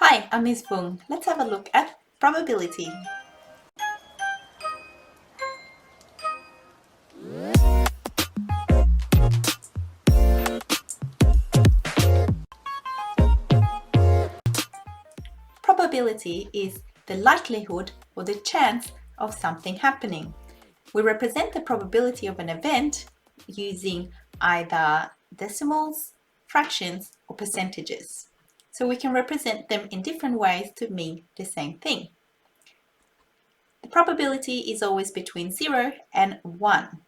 Hi, I'm Ms. Fung. Let's have a look at probability. Probability is the likelihood or the chance of something happening. We represent the probability of an event using either decimals, fractions, or percentages. So we can represent them in different ways to mean the same thing. The probability is always between 0 and 1.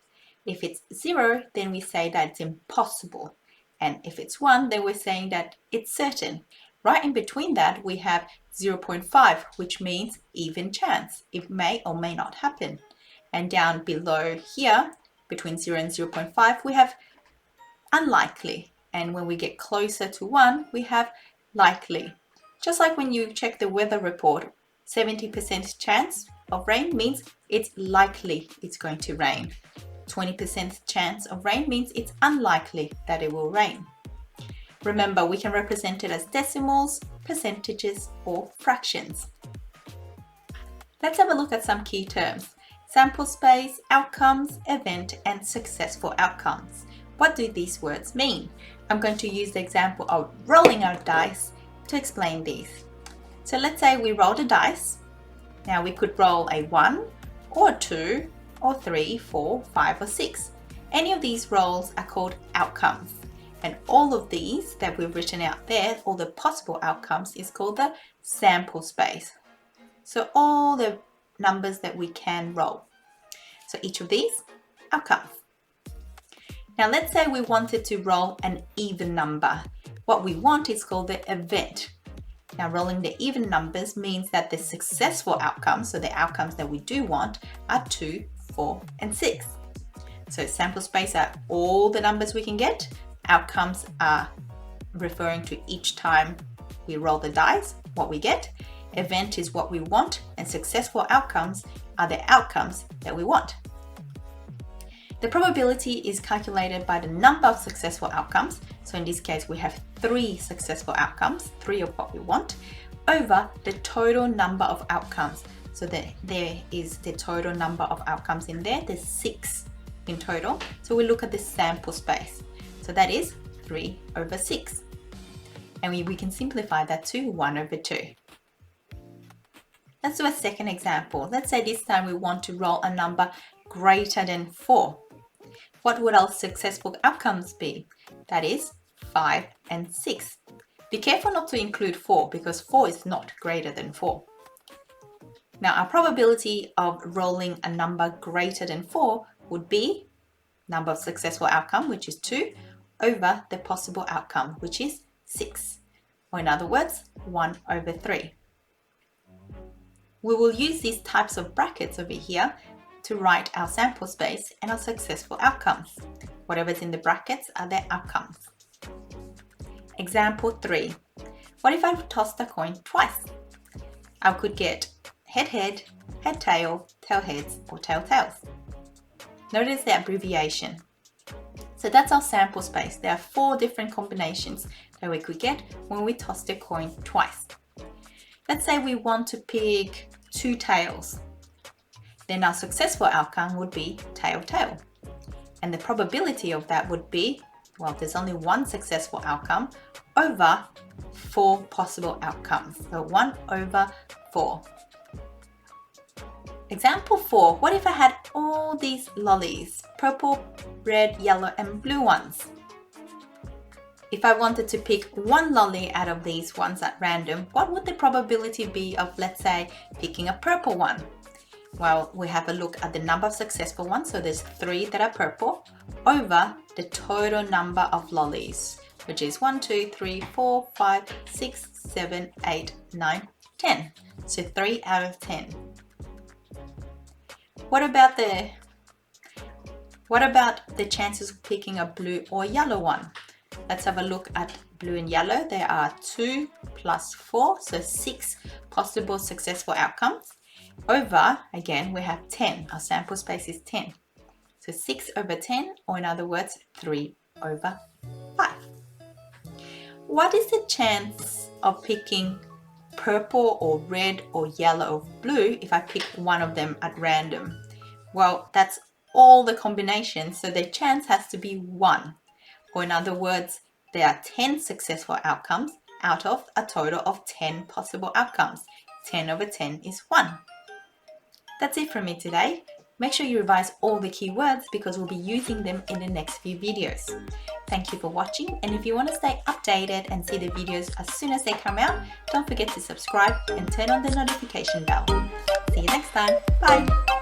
If it's 0, then we say that it's impossible. And if it's 1, then we're saying that it's certain. Right in between that, we have 0.5, which means even chance. It may or may not happen. And down below here, between 0 and 0.5, we have unlikely. And when we get closer to 1, we have likely. Just like when you check the weather report, 70% chance of rain means it's likely it's going to rain. 20% chance of rain means it's unlikely that it will rain. Remember, we can represent it as decimals, percentages, or fractions. Let's have a look at some key terms: sample space, outcomes, event, and successful outcomes. What do these words mean? I'm going to use the example of rolling our dice to explain these. So let's say we rolled a dice. Now we could roll a 1 or 2 or 3, 4, 5 or 6. Any of these rolls are called outcomes. And all of these that we've written out there, all the possible outcomes, is called the sample space. So all the numbers that we can roll. So each of these, outcomes. Now let's say we wanted to roll an even number. What we want is called the event. Now rolling the even numbers means that the successful outcomes, so the outcomes that we do want, are 2, 4 and 6. So sample space are all the numbers we can get. Outcomes are referring to each time we roll the dice, what we get. Event is what we want, and successful outcomes are the outcomes that we want. The probability is calculated by the number of successful outcomes. So in this case, we have 3 successful outcomes, 3 of what we want, over the total number of outcomes. So that there is the total number of outcomes in there. There's 6 in total. So we look at the sample space. So that is 3 over 6. And we can simplify that to 1 over 2. Let's do a second example. Let's say this time we want to roll a number greater than 4. What would our successful outcomes be? That is 5 and 6. Be careful not to include 4 because 4 is not greater than 4. Now our probability of rolling a number greater than 4 would be number of successful outcome, which is 2, over the possible outcome, which is 6. Or in other words, 1 over 3. We will use these types of brackets over here to write our sample space and our successful outcomes. Whatever's in the brackets are their outcomes. Example 3. What if I tossed a coin twice? I could get head head, head tail, tail heads, or tail tails. Notice the abbreviation. So that's our sample space. There are 4 different combinations that we could get when we toss the coin twice. Let's say we want to pick 2 tails. Then our successful outcome would be tail tail. And the probability of that would be, well, there's only 1 successful outcome over 4 possible outcomes. So 1 over 4. Example 4. What if I had all these lollies? Purple, red, yellow and blue ones. If I wanted to pick 1 lolly out of these ones at random, what would the probability be of, let's say, picking a purple one? Well, we have a look at the number of successful ones, so there's 3 that are purple, over the total number of lollies, which is 1, 2, 3, 4, 5, 6, 7, 8, 9, 10. So 3 out of 10. What about the chances of picking a blue or yellow one? Let's have a look at blue and yellow. There are 2 plus 4, so 6 possible successful outcomes. Over, again, we have 10. Our sample space is 10. So 6 over 10, or in other words, 3 over 5. What is the chance of picking purple or red or yellow or blue if I pick one of them at random? Well, that's all the combinations, so the chance has to be 1. Or in other words, there are 10 successful outcomes out of a total of 10 possible outcomes. 10 over 10 is 1. That's it from me today. Make sure you revise all the keywords because we'll be using them in the next few videos. Thank you for watching, and if you want to stay updated and see the videos as soon as they come out, don't forget to subscribe and turn on the notification bell. See you next time. Bye!